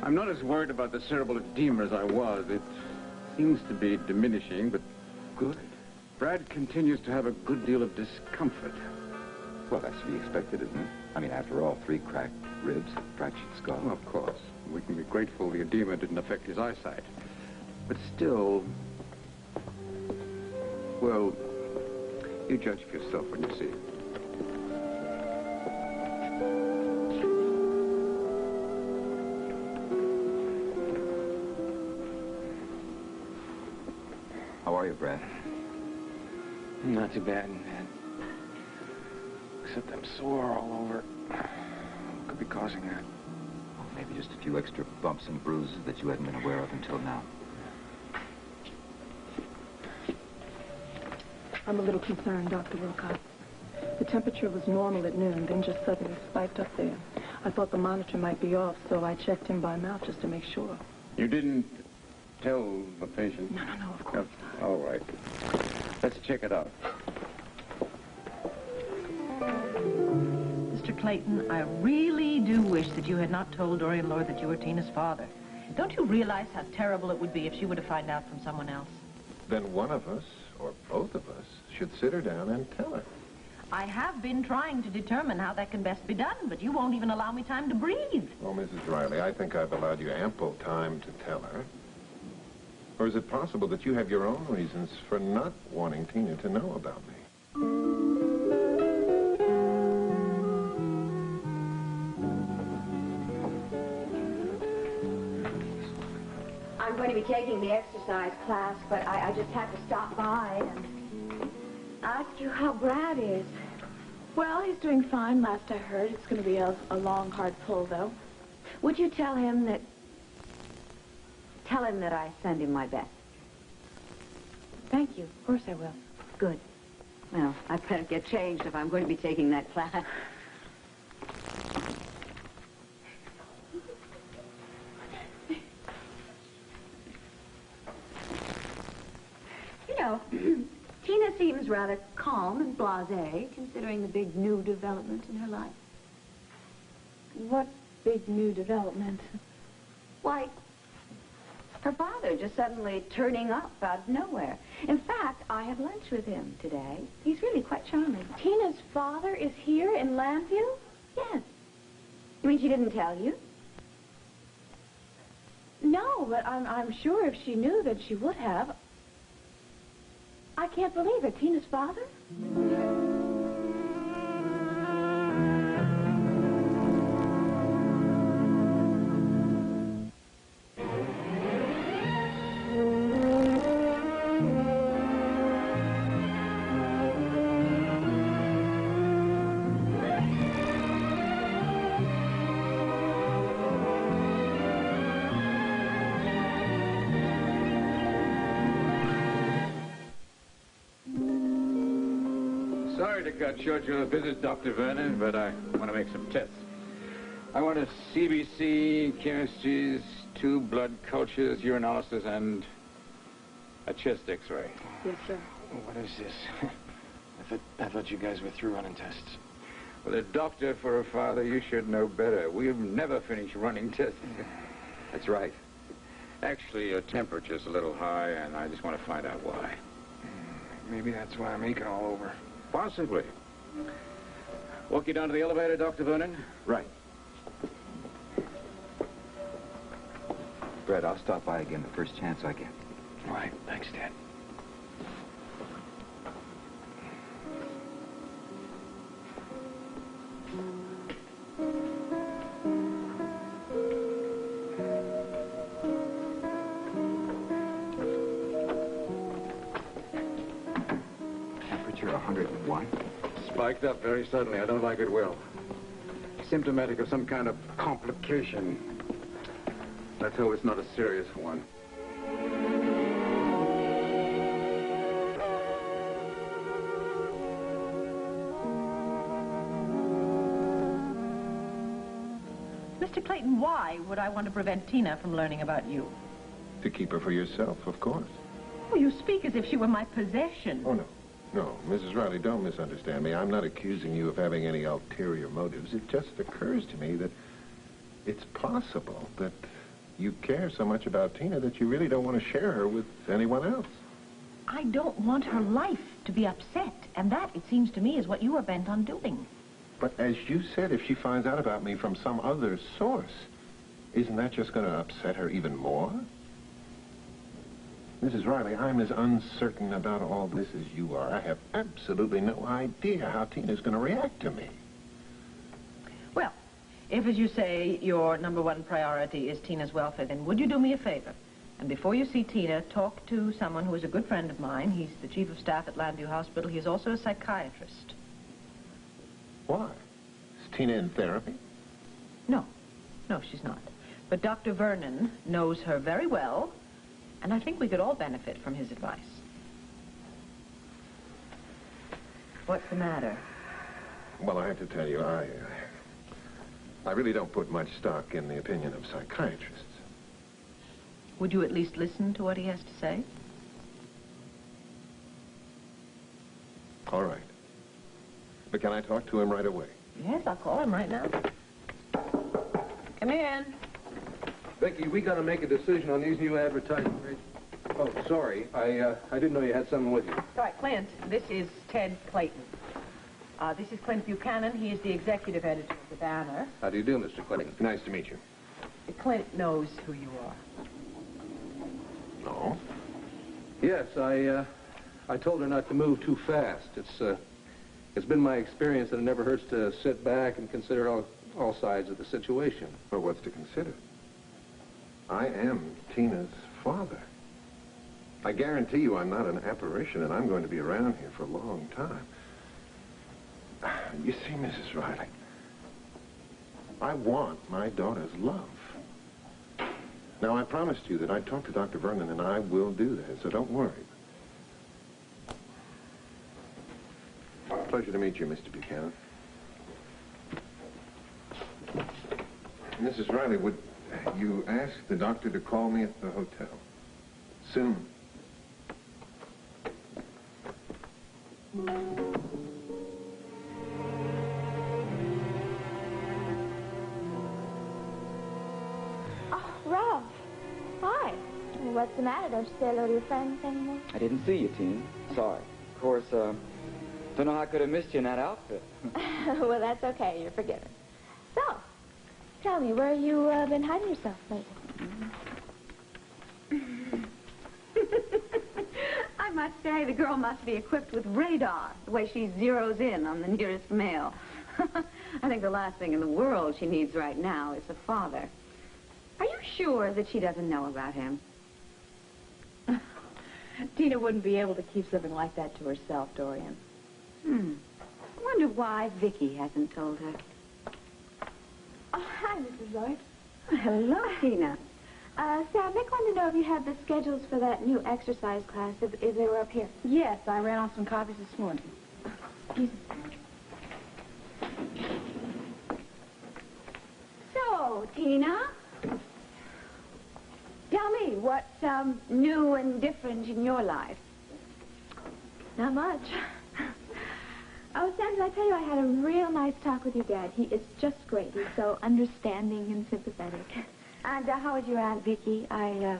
I'm not as worried about the cerebral edema as I was. It seems to be diminishing, but good. Brad continues to have a good deal of discomfort. Well, that's to be expected, isn't it? I mean, after all, 3 cracked ribs, a fractured skull. Well, of course. We can be grateful the edema didn't affect his eyesight. But still... Well, you judge for yourself when you see it. How are you, Brad? Not too bad, Ned. Except I'm sore all over. What could be causing that? Well, maybe just a few extra bumps and bruises that you hadn't been aware of until now. I'm a little concerned, Dr. Wilcox. The temperature was normal at noon, then just suddenly spiked up there. I thought the monitor might be off, so I checked him by mouth just to make sure. You didn't tell the patient? No, of course not. All right. Let's check it out. Mr. Clayton, I really do wish that you had not told Dorian Lord that you were Tina's father. Don't you realize how terrible it would be if she were to find out from someone else? Then one of us, or both of us, should sit her down and tell her. I have been trying to determine how that can best be done, but you won't even allow me time to breathe. Well, Mrs. Riley, I think I've allowed you ample time to tell her. Or is it possible that you have your own reasons for not wanting Tina to know about me? I'm going to be taking the exercise class, but I just had to stop by and ask you how Brad is. Well, he's doing fine, last I heard. It's going to be a long, hard pull, though. Would you tell him that... Tell him that I send him my best. Thank you. Of course I will. Good. Well, I better get changed if I'm going to be taking that class. You know, Tina seems rather calm and blasé, considering the big new development in her life. What big new development? Why, her father just suddenly turning up out of nowhere. In fact, I had lunch with him today. He's really quite charming. Tina's father is here in Lambview? Yes. You mean she didn't tell you? No, but I'm sure if she knew that she would have. I can't believe it. Tina's father? Sorry to cut short your visit, Dr. Vernon, but I want to make some tests. I want a CBC, chemistries, 2 blood cultures, urinalysis, and a chest X-ray. Yes, sir. What is this? I thought you guys were through running tests. Well, a doctor for a father, you should know better. We've never finished running tests. That's right. Actually, your temperature's a little high, and I just want to find out why. Maybe that's why I'm aching all over. Possibly. Walk you down to the elevator, Dr. Vernon? Right. Brad, I'll stop by again the first chance I get. All right. Thanks, Dad. Temperature 101. Spiked up very suddenly. I don't like it well. Symptomatic of some kind of complication. Let's hope it's not a serious one. Mr. Clayton, why would I want to prevent Tina from learning about you? To keep her for yourself, of course. Oh, you speak as if she were my possession. Oh, no. No, Mrs. Riley, don't misunderstand me. I'm not accusing you of having any ulterior motives. It just occurs to me that it's possible that you care so much about Tina that you really don't want to share her with anyone else. I don't want her life to be upset, and that, it seems to me, is what you are bent on doing. But as you said, if she finds out about me from some other source, isn't that just going to upset her even more? Mrs. Riley, I'm as uncertain about all this as you are. I have absolutely no idea how Tina's going to react to me. Well, if, as you say, your number one priority is Tina's welfare, then would you do me a favor? And before you see Tina, talk to someone who is a good friend of mine. He's the chief of staff at Landview Hospital. He is also a psychiatrist. Why? Is Tina in therapy? No. No, she's not. But Dr. Vernon knows her very well, and I think we could all benefit from his advice. What's the matter? Well, I have to tell you, I really don't put much stock in the opinion of psychiatrists. Would you at least listen to what he has to say? All right. But can I talk to him right away? Yes, I'll call him right now. Come in. Vicky, we got to make a decision on these new advertising rates. Oh, sorry. I didn't know you had someone with you. All right, Clint, this is Ted Clayton. This is Clint Buchanan. He is the executive editor of the Banner. How do you do, Mr. Clayton? Nice to meet you. Clint knows who you are. No? Yes, I told her not to move too fast. It's been my experience that it never hurts to sit back and consider all sides of the situation. Well, what's to consider? I am Tina's father. I guarantee you I'm not an apparition, and I'm going to be around here for a long time. You see, Mrs. Riley, I want my daughter's love. Now, I promised you that I'd talk to Dr. Vernon, and I will do that, so don't worry. Pleasure to meet you, Mr. Buchanan. Mrs. Riley, would you ask the doctor to call me at the hotel? Soon. Ralph. Hi. What's the matter? Don't you say hello to your friends anymore? I didn't see you, Tina. Sorry. Of course, don't know how I could have missed you in that outfit. Well, that's okay. You're forgiven. So, tell me, where you been hiding yourself lately? I must say, the girl must be equipped with radar, the way she zeroes in on the nearest male. I think the last thing in the world she needs right now is a father. Are you sure that she doesn't know about him? Tina wouldn't be able to keep something like that to herself, Dorian. I wonder why Vicky hasn't told her. Oh, hi, Mrs. Lloyd. Oh, hello, Tina. Sam, Nick wanted to know if you had the schedules for that new exercise class, if they were up here. Yes, I ran off some copies this morning. Excuse me. So, Tina, tell me what's new and different in your life. Not much. Oh, Sam, did I tell you I had a real nice talk with your dad? He is just great. He's so understanding and sympathetic. And how is your Aunt Vicky? I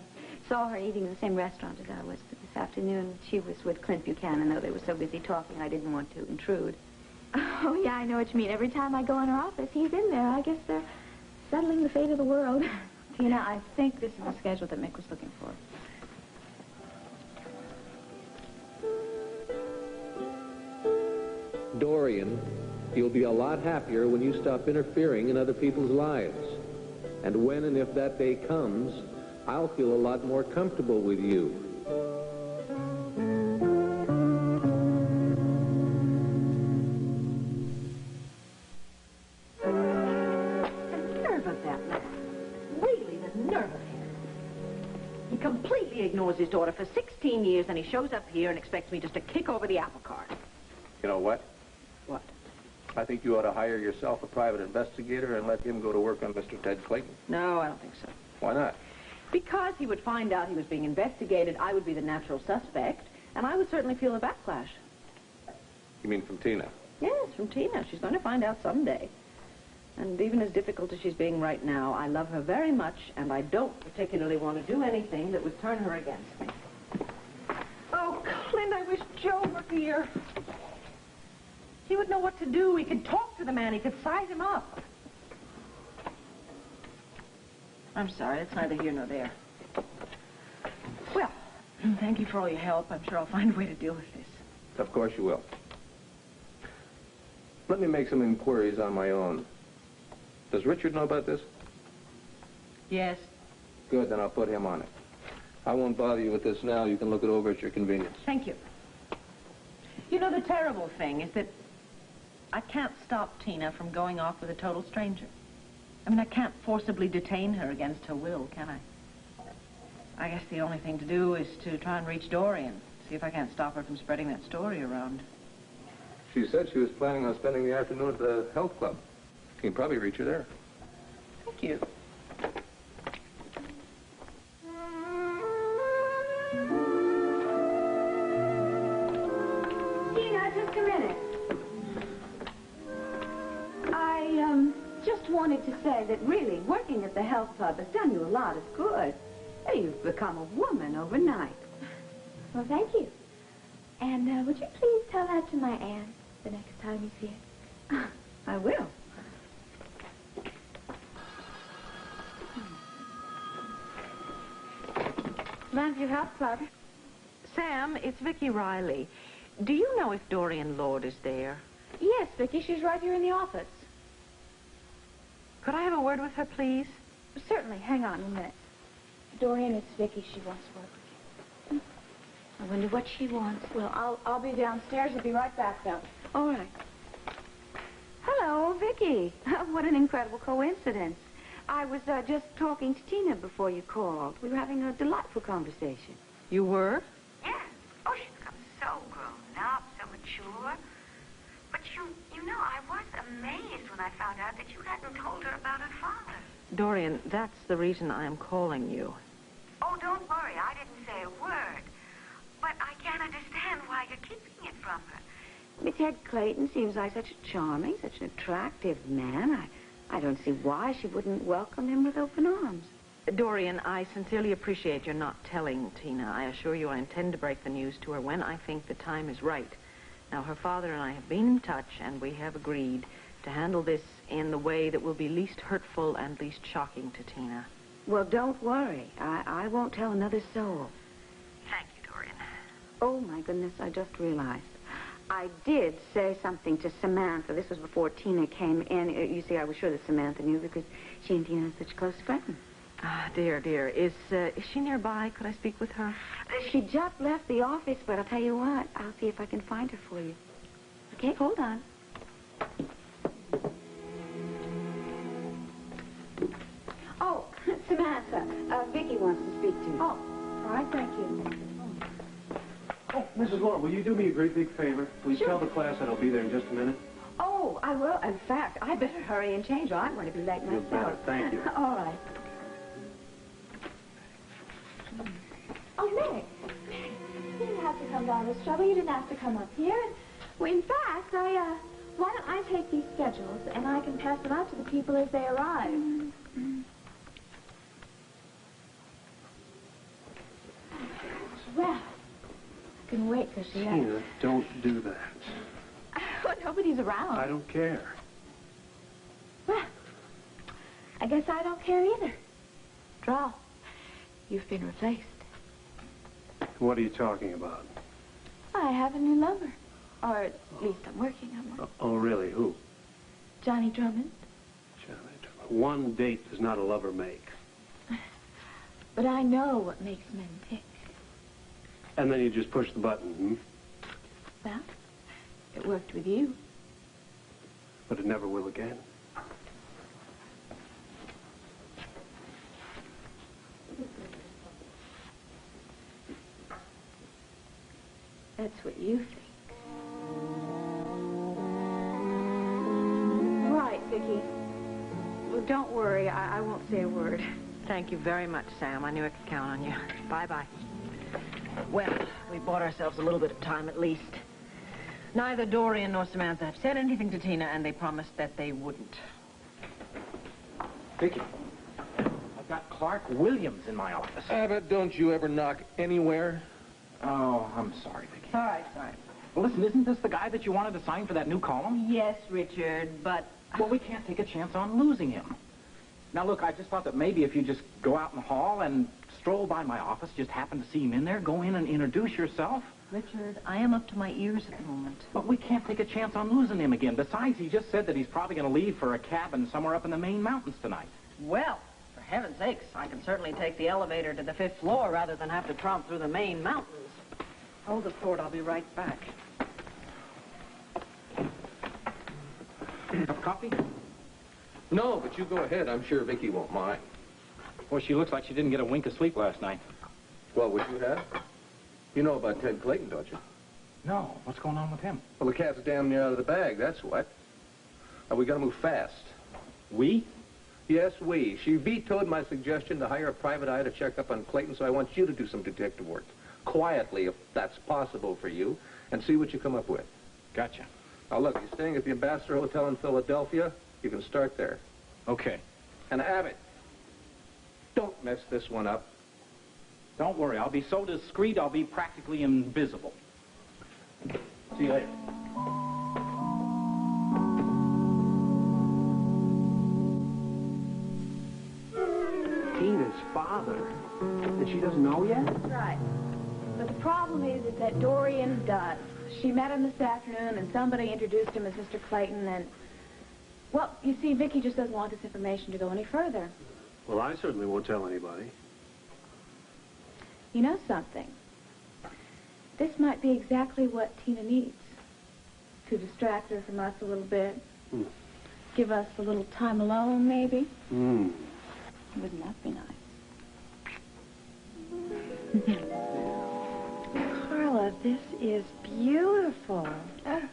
saw her eating in the same restaurant as I was this afternoon. She was with Clint Buchanan, though they were so busy talking, I didn't want to intrude. Oh, yeah, I know what you mean. Every time I go in her office, he's in there. I guess they're settling the fate of the world. Tina, I think this is the schedule that Mick was looking for. Dorian, you'll be a lot happier when you stop interfering in other people's lives. And when and if that day comes, I'll feel a lot more comfortable with you. The nerve of that man. Really, the nerve of him. He completely ignores his daughter for 16 years, and he shows up here and expects me just to kick over the apple cart. You know what? What? I think you ought to hire yourself a private investigator and let him go to work on Mr. Ted Clayton. No, I don't think so. Why not? Because he would find out he was being investigated, I would be the natural suspect, and I would certainly feel a backlash. You mean from Tina? Yes, from Tina. She's going to find out someday. And even as difficult as she's being right now, I love her very much, and I don't particularly want to do anything that would turn her against me. Oh, Clint, I wish Joe were here. He would know what to do. He could talk to the man. He could size him up. I'm sorry. It's neither here nor there. Well, thank you for all your help. I'm sure I'll find a way to deal with this. Of course you will. Let me make some inquiries on my own. Does Richard know about this? Yes. Good, then I'll put him on it. I won't bother you with this now. You can look it over at your convenience. Thank you. You know, the terrible thing is that I can't stop Tina from going off with a total stranger. I mean, I can't forcibly detain her against her will, can I? I guess the only thing to do is to try and reach Dorian, see if I can't stop her from spreading that story around. She said she was planning on spending the afternoon at the health club. You can probably reach her there. Thank you. Tina, just a minute. I just wanted to say that really working at the health club has done you a lot of good. Hey, you've become a woman overnight. Well, thank you. And would you please tell that to my aunt the next time you see her? I will. Llanview Health Club. Sam, it's Vicky Riley. Do you know if Dorian Lord is there? Yes, Vicky, she's right here in the office. Could I have a word with her, please? Certainly. Hang on a minute. Dorian, it's Vicky. She wants to work with you. I wonder what she wants. Well, I'll be downstairs. I'll be right back, though. All right. Hello, Vicky. What an incredible coincidence. I was just talking to Tina before you called. We were having a delightful conversation. You were? Yes. Oh, she's become so grown up, so mature. But you know, I was amazed when I found out that you hadn't told her about her father. Dorian, that's the reason I am calling you. Oh, don't worry. I didn't say a word. But I can't understand why you're keeping it from her. Miss Ted Clayton seems like such a charming, such an attractive man. I don't see why she wouldn't welcome him with open arms. Dorian, I sincerely appreciate your not telling Tina. I assure you I intend to break the news to her when I think the time is right. Now, her father and I have been in touch, and we have agreed to handle this in the way that will be least hurtful and least shocking to Tina. Well, don't worry. I won't tell another soul. Thank you, Dorian. Oh, my goodness, I just realized. I did say something to Samantha. This was before Tina came in. You see, I was sure that Samantha knew because she and Tina are such close friends. Ah, dear. Is she nearby? Could I speak with her? She just left the office, but I'll tell you what. I'll see if I can find her for you. Okay, hold on. Oh, Samantha, Vicky wants to speak to you. Oh, all right, thank you. Oh, Mrs. Lord, will you do me a great big favor? Will you Sure. tell the class that I'll be there in just a minute? Oh, I will. In fact, I better hurry and change, or I'm going to be late You myself. better. Thank you. All right. Oh, Meg, you didn't have to come down this trouble. You didn't have to come up here. And, well, in fact, why don't I take these schedules and I can pass them out to the people as they arrive. Well, I can wait till she Tina, don't do that. Well, nobody's around. I don't care. Well, I guess I don't care either. Draw, you've been replaced. What are you talking about? I have a new lover. Or at least I'm working on one. Oh, really? Who? Johnny Drummond. Johnny Drummond. One date does not a lover make. But I know what makes men tick. And then you just push the button, hmm? Well, it worked with you. But it never will again. That's what you think. Right, Vicky. Well, don't worry. I won't say a word. Thank you very much, Sam. I knew I could count on you. Bye-bye. Well, we bought ourselves a little bit of time at least. Neither Dorian nor Samantha have said anything to Tina, and they promised that they wouldn't. Vicky, I've got Clark Williams in my office. Abbott, don't you ever knock anywhere? Oh, I'm sorry, Vicky. All right, all right. Well, listen, isn't this the guy that you wanted to sign for that new column? Yes, Richard, but... Well, we can't take a chance on losing him. Now, look, I just thought that maybe if you just go out in the hall and stroll by my office, just happen to see him in there, go in and introduce yourself. Richard, I am up to my ears at the moment. But we can't take a chance on losing him again. Besides, he just said that he's probably going to leave for a cabin somewhere up in the Maine mountains tonight. Well, for heaven's sakes, I can certainly take the elevator to the 5th floor rather than have to tromp through the Maine mountains. Hold the fort, I'll be right back. Cup of coffee? No, but you go ahead. I'm sure Vicky won't mind. Boy, she looks like she didn't get a wink of sleep last night. Well, would you have? You know about Ted Clayton, don't you? No. What's going on with him? Well, the cat's damn near out of the bag, that's what. Now, we gotta move fast. We? Yes, we. She vetoed my suggestion to hire a private eye to check up on Clayton, so I want you to do some detective work. Quietly, if that's possible for you, and see what you come up with. Gotcha. Now, look, you're staying at the Ambassador Hotel in Philadelphia. You can start there. Okay. And Abbott, don't mess this one up. Don't worry, I'll be so discreet, I'll be practically invisible. See you later. Tina's father. And she doesn't know yet? That's right. But the problem is that Dorian does. She met him this afternoon, and somebody introduced him as Mr. Clayton, and... Well, you see, Vicky just doesn't want this information to go any further. Well, I certainly won't tell anybody. You know something? This might be exactly what Tina needs. To distract her from us a little bit. Give us a little time alone, maybe. Wouldn't that be nice? Carla, this is beautiful.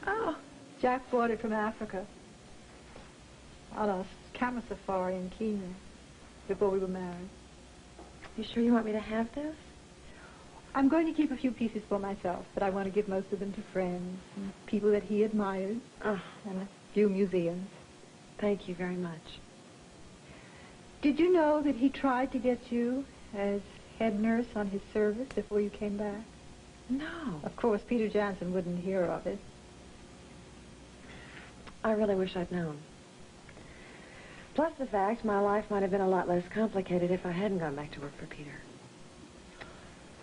Oh, Jack brought it from Africa. On a camel safari in Kenya before we were married. You sure you want me to have this? I'm going to keep a few pieces for myself, but I want to give most of them to friends and people that he admires, and a few museums. Thank you very much. Did you know that he tried to get you as head nurse on his service before you came back? No. Of course, Peter Jansen wouldn't hear of it. I really wish I'd known. Plus the fact my life might have been a lot less complicated if I hadn't gone back to work for Peter.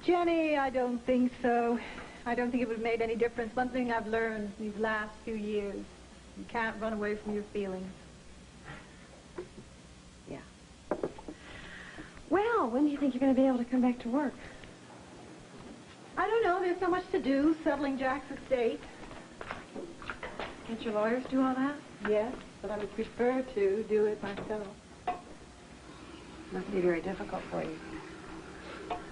Jenny, I don't think so. I don't think it would have made any difference. One thing I've learned these last few years, you can't run away from your feelings. Yeah. Well, when do you think you're going to be able to come back to work? I don't know. There's so much to do, settling Jack's estate. Can't your lawyers do all that? Yes, but I would prefer to do it myself. Must be very difficult for you.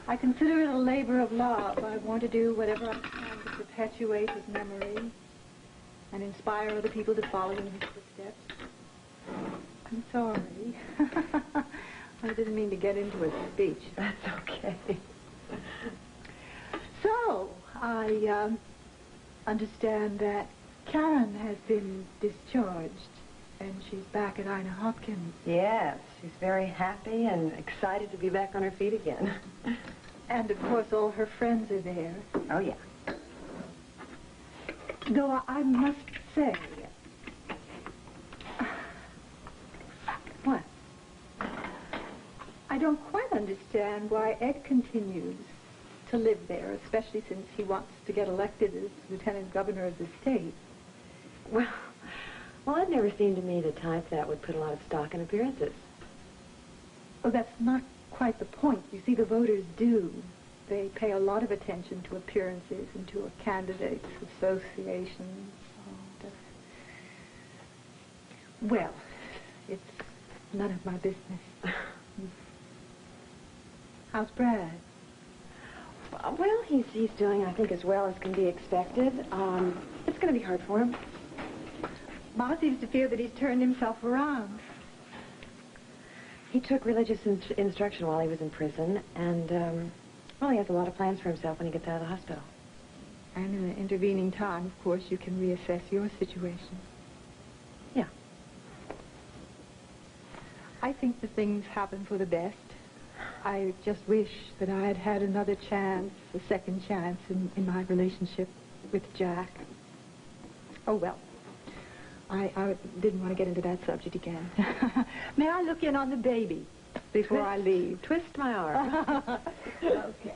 I consider it a labor of love. I want to do whatever I can to perpetuate his memory and inspire other people to follow in his footsteps. I'm sorry. I didn't mean to get into a speech. That's okay. So, I understand that Karen has been discharged, and she's back at Ina Hopkins. Yes, she's very happy and excited to be back on her feet again. And, of course, all her friends are there. Oh, yeah. Though I must say... What? I don't quite understand why Ed continues to live there, especially since he wants to get elected as lieutenant governor of the state. Well, it never seemed to me the type that would put a lot of stock in appearances. Oh, that's not quite the point. You see, the voters do. They pay a lot of attention to appearances and to a candidate's associations. Well, it's none of my business. How's Brad? Well, he's doing, I think, as well as can be expected. It's going to be hard for him. Ma seems to feel that he's turned himself around. He took religious instruction while he was in prison, and, well, he has a lot of plans for himself when he gets out of the hospital. And in the intervening time, of course, you can reassess your situation. Yeah. I think that things happen for the best. I just wish that I had had another chance, a second chance in my relationship with Jack. Oh, well, I didn't want to get into that subject again. May I look in on the baby before I leave? Twist my arm. Okay.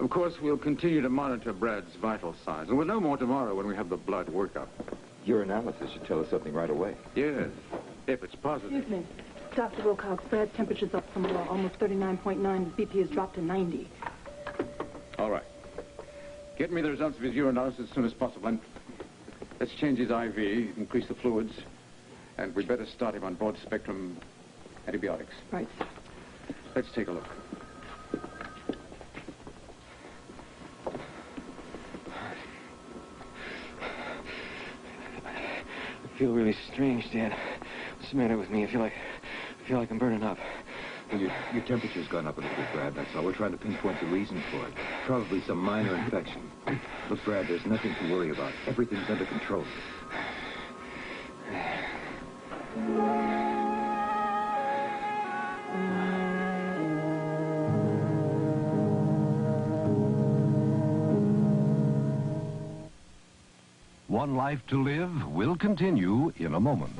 Of course, we'll continue to monitor Brad's vital signs, and we'll know more tomorrow when we have the blood workup. Your analysis should tell us something right away. Yes, if it's positive. Excuse me. Dr. Wilcox, Brad's temperature's up some more, almost 39.9. His BP has dropped to 90. All right. Get me the results of his urinalysis as soon as possible, and let's change his IV, increase the fluids, and we'd better start him on broad-spectrum antibiotics. Right. Let's take a look. I feel really strange, Dad. What's the matter with me? I feel like I'm burning up. Well, your temperature's gone up a little bit, Brad, that's all. We're trying to pinpoint the reason for it. Probably some minor infection. Look, Brad, there's nothing to worry about. Everything's under control. One Life to Live will continue in a moment.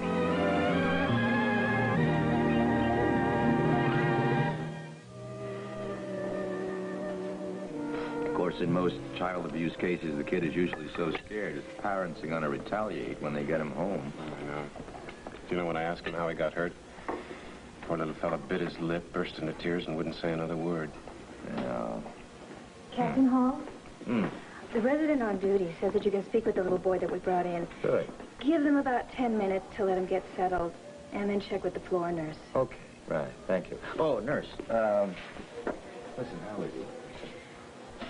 Of course, in most child abuse cases, the kid is usually so scared his parents are going to retaliate when they get him home. I know. Do you know when I asked him how he got hurt? Poor little fella bit his lip, burst into tears, and wouldn't say another word. Yeah. Captain Hall? Hmm. The resident on duty says that you can speak with the little boy that we brought in. Good. Give them about 10 minutes to let him get settled, and then check with the floor nurse. Okay, right. Thank you. Oh, nurse. Listen, how is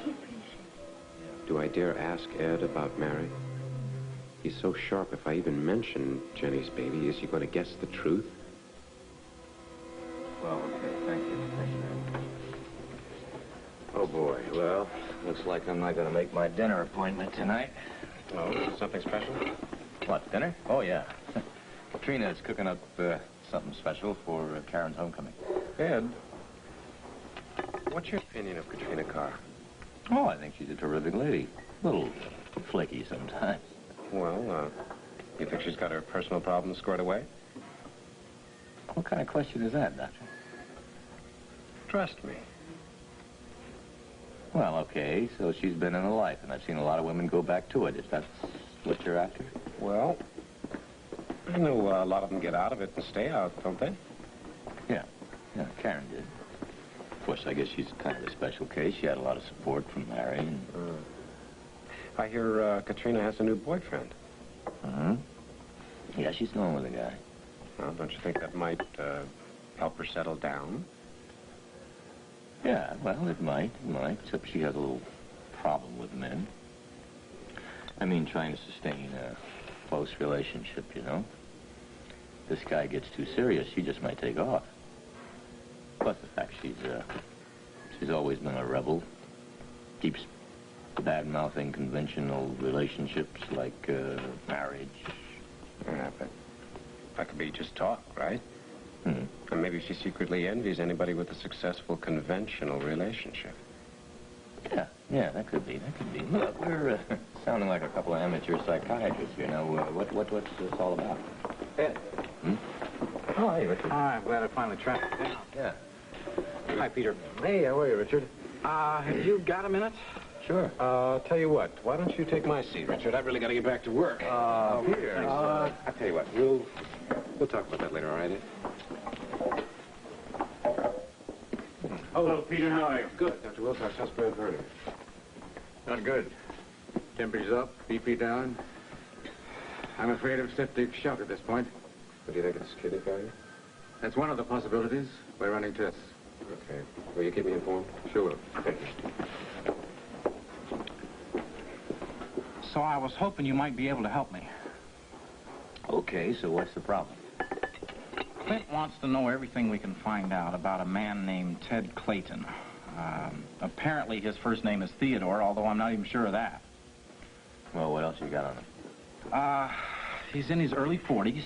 he? Do I dare ask Ed about Mary? He's so sharp, if I even mention Jenny's baby, is he going to guess the truth? Well, okay. Thank you. Thank you. Oh, boy. Well, looks like I'm not going to make my dinner appointment tonight. Oh, something special? What, dinner? Oh, yeah. Katrina's cooking up something special for Karen's homecoming. Ed, what's your opinion of Katrina Carr? Oh, I think she's a terrific lady. A little flaky sometimes. Well, you think she's got her personal problems squared away? What kind of question is that, Doctor? Trust me. Well, okay, so she's been in a life, and I've seen a lot of women go back to it. If that's what you're after? Well, I know a lot of them get out of it and stay out, don't they? Yeah, Karen did. Of course, I guess she's kind of a special case. She had a lot of support from Larry. And... I hear Katrina has a new boyfriend. Uh-huh. Yeah, she's going with a guy. Well, don't you think that might help her settle down? Yeah, well, it might, except she has a little problem with men. I mean, trying to sustain a close relationship, you know. This guy gets too serious, she just might take off. Plus the fact she's always been a rebel. Keeps bad-mouthing conventional relationships like marriage. Yeah, but that could be just talk, right? Hmm. And maybe she secretly envies anybody with a successful conventional relationship. Yeah, that could be, Look, we're sounding like a couple of amateur psychiatrists, you know. What's this all about? Ed. Hmm? Oh, hey, Richard. I'm glad I finally tracked it down. Yeah. Hi, Peter. Hey, how are you, Richard? Have you got a minute? Sure. Tell you what, why don't you take my seat, Richard? I've really got to get back to work. Peter. I'll tell you what, we'll talk about that later, all right, Ed? Hello, Peter. How are you? Good. Dr. Wilcox, how's Brad Vernon? Not good. Temperature's up, BP down. I'm afraid of septic shock at this point. What do you think it's kidney failure? That's one of the possibilities. We're running tests. Okay. Will you keep me informed? Sure will. Okay. So I was hoping you might be able to help me. Okay, so what's the problem? Clint wants to know everything we can find out about a man named Ted Clayton. Apparently his first name is Theodore, although I'm not even sure of that. Well, what else you got on him? He's in his early 40s,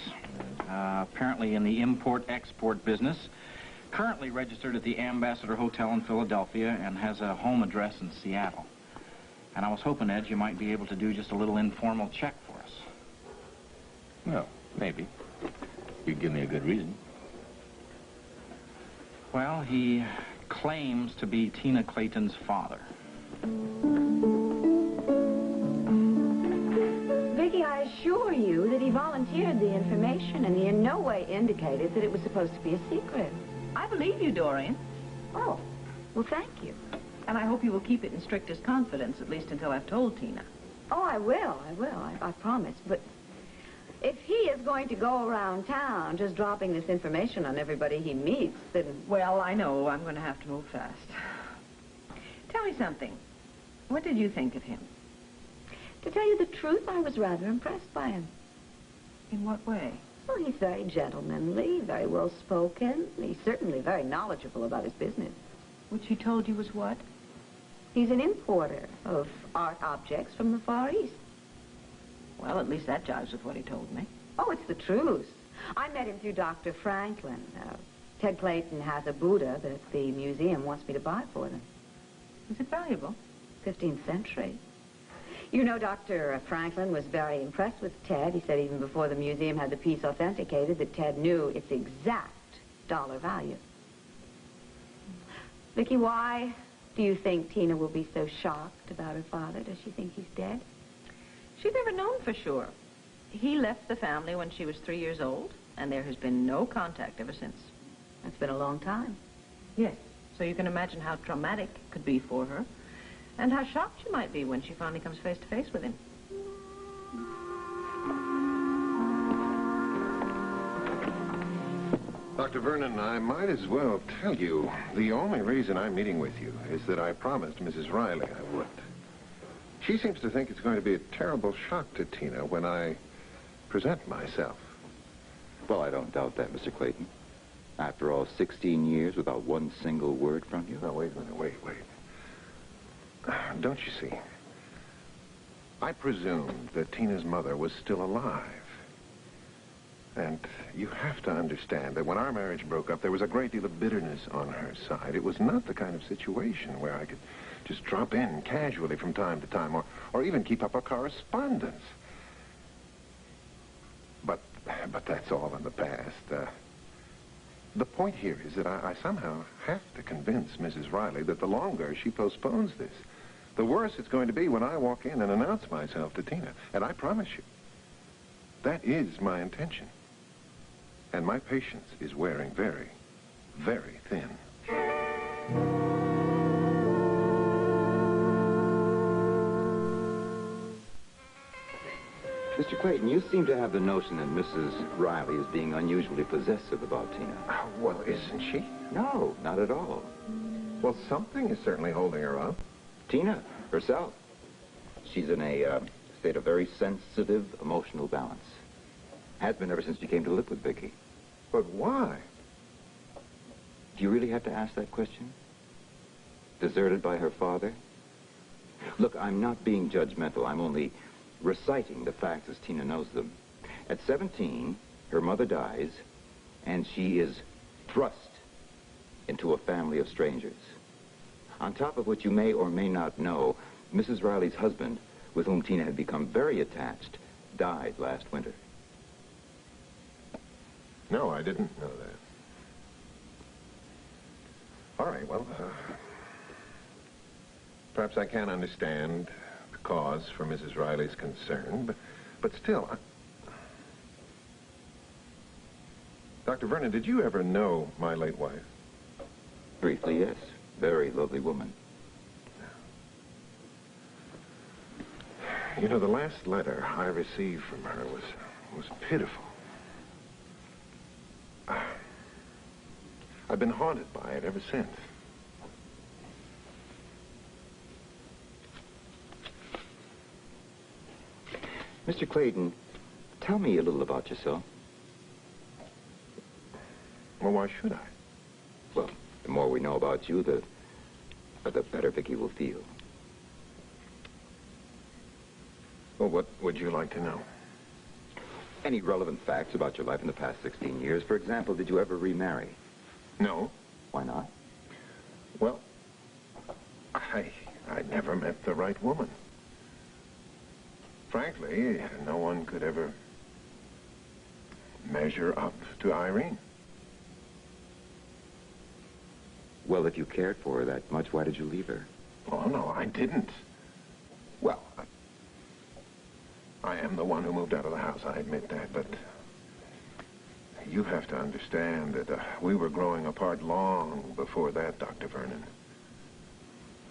apparently in the import-export business, currently registered at the Ambassador Hotel in Philadelphia, and has a home address in Seattle. And I was hoping, Ed, you might be able to do just a little informal check for us. Well, maybe. You give me a good reason. Well, he claims to be Tina Clayton's father. Vicky, I assure you that he volunteered the information, and he in no way indicated that it was supposed to be a secret. I believe you, Dorian. Oh, well, thank you. And I hope you will keep it in strictest confidence, at least until I've told Tina. Oh, I will. I promise. But if he is going to go around town just dropping this information on everybody he meets, then... Well, I know. I'm going to have to move fast. Tell me something. What did you think of him? To tell you the truth, I was rather impressed by him. In what way? Well, he's very gentlemanly, very well-spoken. He's certainly very knowledgeable about his business. Which he told you was what? He's an importer of art objects from the Far East. Well, at least that jives with what he told me. Oh, it's the truth. I met him through Dr. Franklin. Ted Clayton has a Buddha that the museum wants me to buy for them. Is it valuable? 15th century. You know, Dr. Franklin was very impressed with Ted. He said even before the museum had the piece authenticated that Ted knew its exact dollar value. Vicky, why do you think Tina will be so shocked about her father? Does she think he's dead? She's never known for sure. He left the family when she was 3 years old, and there has been no contact ever since. That's been a long time. Yes. So you can imagine how traumatic it could be for her, and how shocked she might be when she finally comes face to face with him. Dr. Vernon, I might as well tell you, the only reason I'm meeting with you is that I promised Mrs. Riley I would. She seems to think it's going to be a terrible shock to Tina when I present myself. Well, I don't doubt that, Mr. Clayton. After all, 16 years without one single word from you? No, wait a minute, wait. Don't you see? I presumed that Tina's mother was still alive. And you have to understand that when our marriage broke up, there was a great deal of bitterness on her side. It was not the kind of situation where I could just drop in casually from time to time, or even keep up a correspondence. But that's all in the past. The point here is that I somehow have to convince Mrs. Riley that the longer she postpones this, the worse it's going to be when I walk in and announce myself to Tina. And I promise you, that is my intention. And my patience is wearing very, very thin. Mr. Clayton, you seem to have the notion that Mrs. Riley is being unusually possessive about Tina. Oh, well, isn't she? No, not at all. Well, something is certainly holding her up. Tina, herself. She's in a state of very sensitive emotional balance. Has been ever since she came to live with Vicky. But why? Do you really have to ask that question? Deserted by her father? Look, I'm not being judgmental. I'm only reciting the facts as Tina knows them. At 17, her mother dies, and she is thrust into a family of strangers. On top of what you may or may not know, Mrs. Riley's husband with whom Tina had become very attached, died last winter. No, I didn't know that. All right, well, perhaps I can't understand the cause for Mrs. Riley's concern, but still, Dr. Vernon, did you ever know my late wife? Briefly, yes. Very lovely woman. You know, the last letter I received from her was pitiful. I've been haunted by it ever since. Mr. Clayton, tell me a little about yourself. Well, why should I? Well, the more we know about you, the better Vicky will feel. Well, what would you like to know? Any relevant facts about your life in the past 16 years? For example, did you ever remarry? No. Why not? Well, I never met the right woman. Frankly, no one could ever measure up to Irene. Well, if you cared for her that much, why did you leave her? Oh, no, I didn't. Well, I am the one who moved out of the house, I admit that, but you have to understand that we were growing apart long before that, Dr. Vernon.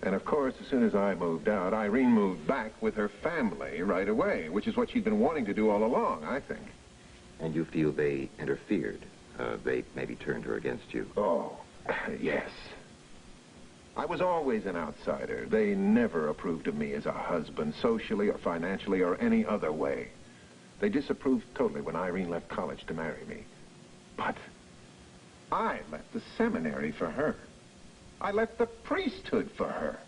And of course, as soon as I moved out, Irene moved back with her family right away, which is what she'd been wanting to do all along, I think. And you feel they interfered? They maybe turned her against you? Oh, yes. I was always an outsider. They never approved of me as a husband, socially or financially or any other way. They disapproved totally when Irene left college to marry me. But I left the seminary for her. I left the priesthood for her.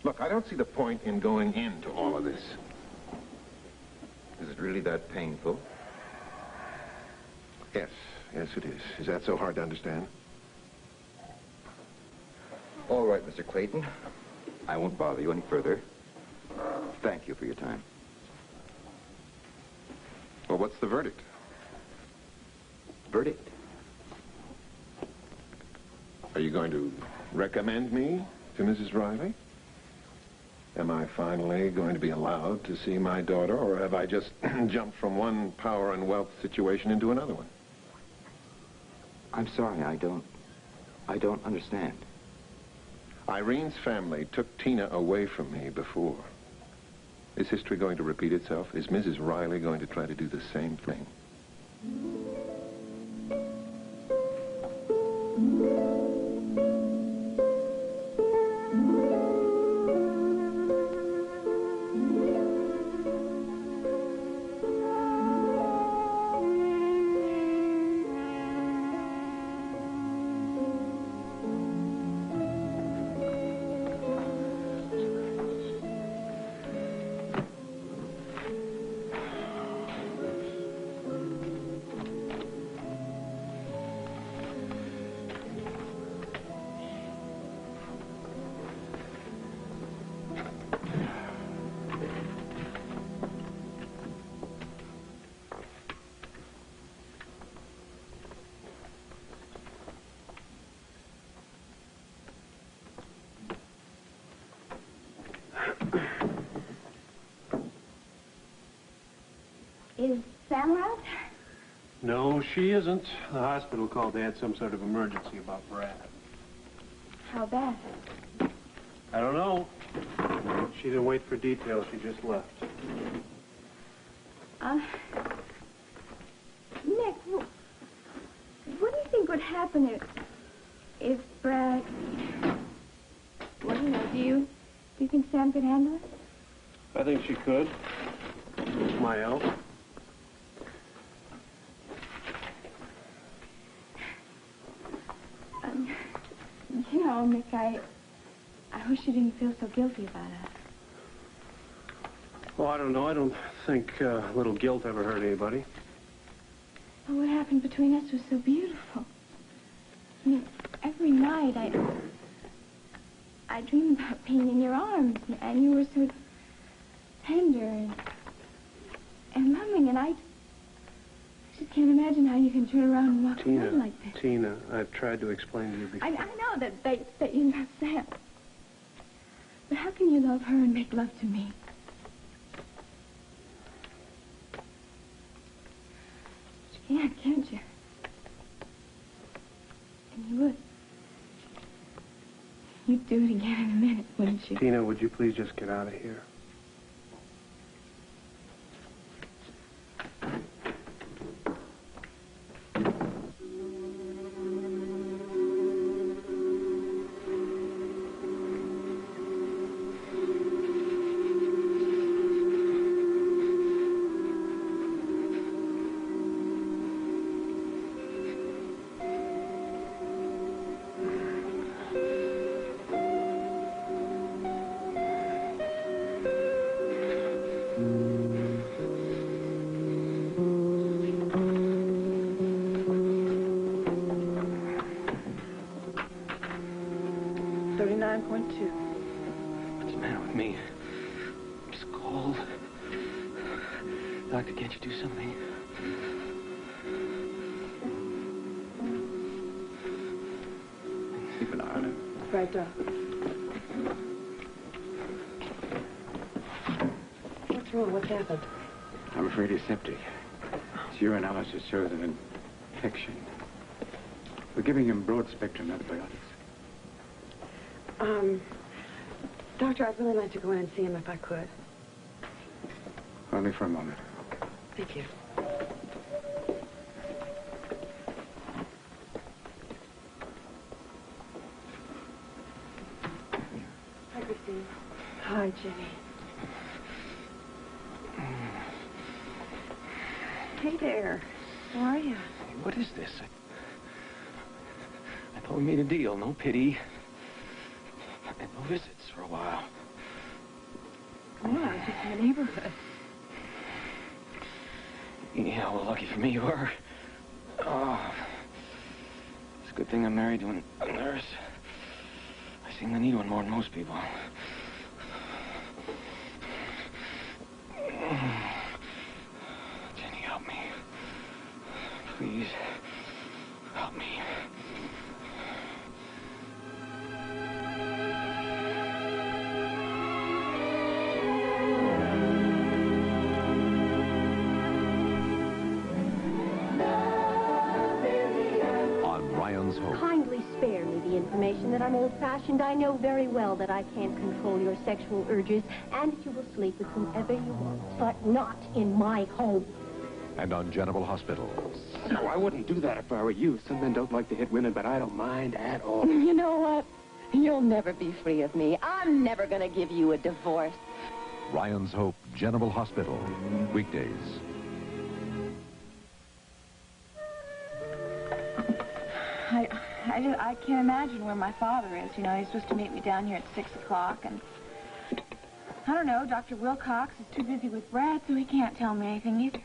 Look, I don't see the point in going into all of this. Is it really that painful? Yes, yes it is. Is that so hard to understand? All right, Mr. Clayton. I won't bother you any further. Thank you for your time. Well, what's the verdict? Verdict? Are you going to recommend me to Mrs. Riley? Am I finally going to be allowed to see my daughter, or have I just jumped from one power and wealth situation into another one? I'm sorry, I don't understand. Irene's family took Tina away from me before. Is history going to repeat itself? Is Mrs. Riley going to try to do the same thing? Is Sam around? No, she isn't. The hospital called. They had some sort of emergency about Brad. How bad? I don't know. She didn't wait for details. She just left. Nick, what do you think would happen if Brad... Well, you know, do you think Sam could handle it? I think she could. With my help. You know, Nick, I wish you didn't feel so guilty about us. Well, I don't know. I don't think a little guilt ever hurt anybody. But what happened between us was so beautiful. I mean, every night I dreamed about being in your arms, and you were so tender and loving, and I just can't imagine how you can turn around and walk away like that. Tina, I've tried to explain to you before. I know that you love Sam. But how can you love her and make love to me? You can't you? And you would. You'd do it again in a minute, wouldn't you? Tina, would you please just get out of here? What's the matter with me? I'm just cold. Doctor, can't you do something? Keep an eye on him. Right, Doc. What's wrong? What's happened? I'm afraid he's septic. His urinalysis shows an infection. We're giving him broad-spectrum antibiotics. Doctor, I'd really like to go in and see him if I could. Only for a moment. Thank you. Hi, Christine. Hi, Jenny. Hey there. How are you? Hey, what is this? I thought we made a deal. No pity. And no visits for a while. Well, I was just in the neighborhood. Yeah, well, lucky for me you were. Oh, it's a good thing I'm married to a nurse. I seem to need one more than most people. Jenny, help me. Please, help me. Kindly spare me the information that I'm old-fashioned. I know very well that I can't control your sexual urges and that you will sleep with whomever you want, but not in my home. And on General Hospital. No, I wouldn't do that if I were you. Some men don't like to hit women, but I don't mind at all. You know what? You'll never be free of me. I'm never going to give you a divorce. Ryan's Hope, General Hospital. Weekdays. I can't imagine where my father is. You know, he's supposed to meet me down here at 6 o'clock, and I don't know, Dr. Wilcox is too busy with Brad, so he can't tell me anything either.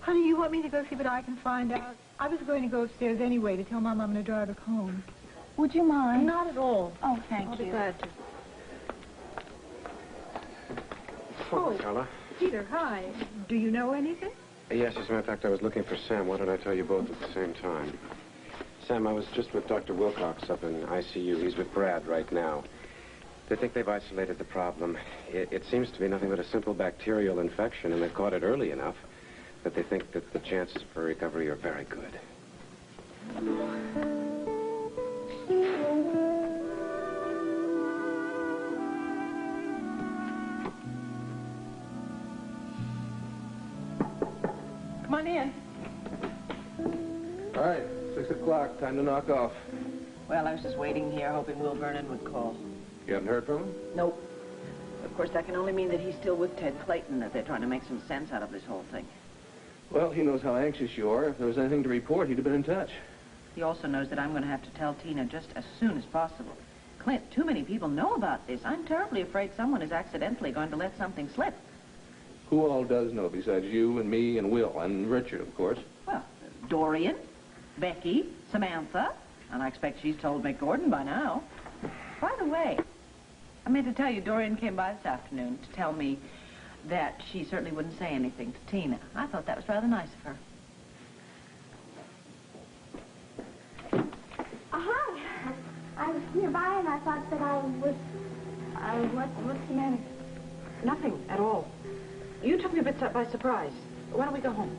Honey, you want me to go see what I can find out? I was going to go upstairs anyway to tell Mom I'm going to drive her home. Would you mind? Not at all. Oh, thank you. I'll be glad to. Oh, fella. Peter, hi. Do you know anything? Yes, as a matter of fact, I was looking for Sam. Why don't I tell you both at the same time? Sam, I was just with Dr. Wilcox up in ICU. He's with Brad right now. They think they've isolated the problem. It seems to be nothing but a simple bacterial infection, and they've caught it early enough that they think that the chances for recovery are very good. Come on in. All right, 6 o'clock, time to knock off. Well, I was just waiting here, hoping Will Vernon would call. You haven't heard from him? Nope. Of course, that can only mean that he's still with Ted Clayton, that they're trying to make some sense out of this whole thing. Well, he knows how anxious you are. If there was anything to report, he'd have been in touch. He also knows that I'm going to have to tell Tina just as soon as possible. Clint, too many people know about this. I'm terribly afraid someone is accidentally going to let something slip. Who all does know besides you and me and Will and Richard, of course? Well, Dorian, Becky, Samantha, and I expect she's told Mick Gordon by now. By the way, I meant to tell you, Dorian came by this afternoon to tell me that she certainly wouldn't say anything to Tina. I thought that was rather nice of her. Hi. I was nearby and I thought that what's the matter? Nothing at all. You took me a bit by surprise. Why don't we go home?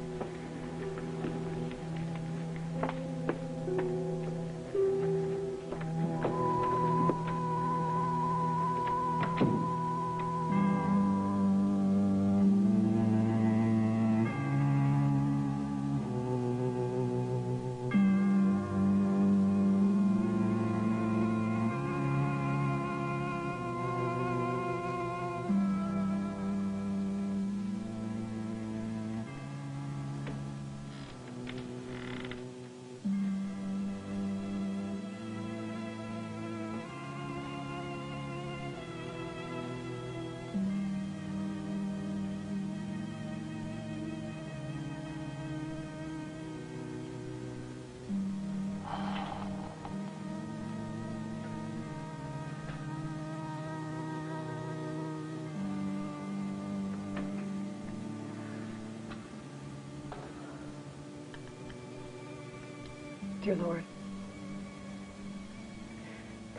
Dear Lord,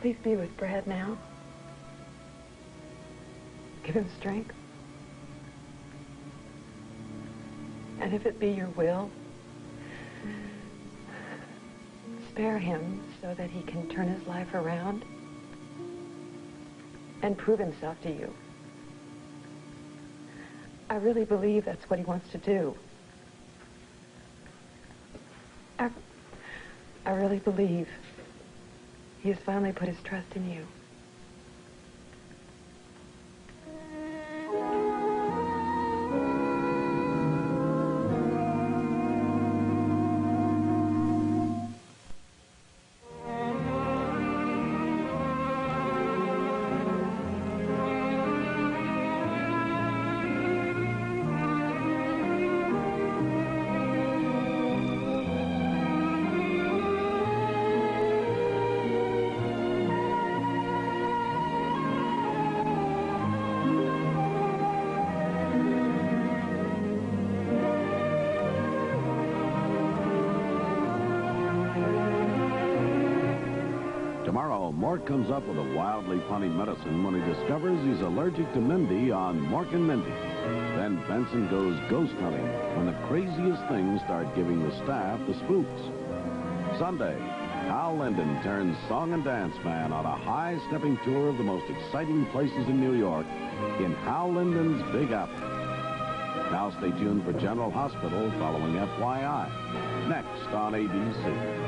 please be with Brad now. Give him strength. And if it be your will, spare him so that he can turn his life around and prove himself to you. I really believe that's what he wants to do. I really believe he has finally put his trust in you. Tomorrow, Mort comes up with a wildly funny medicine when he discovers he's allergic to Mindy on Mork and Mindy. Then Benson goes ghost hunting when the craziest things start giving the staff the spooks. Sunday, Hal Linden turns song and dance man on a high-stepping tour of the most exciting places in New York in Hal Linden's Big Apple. Now stay tuned for General Hospital following FYI. Next on ABC.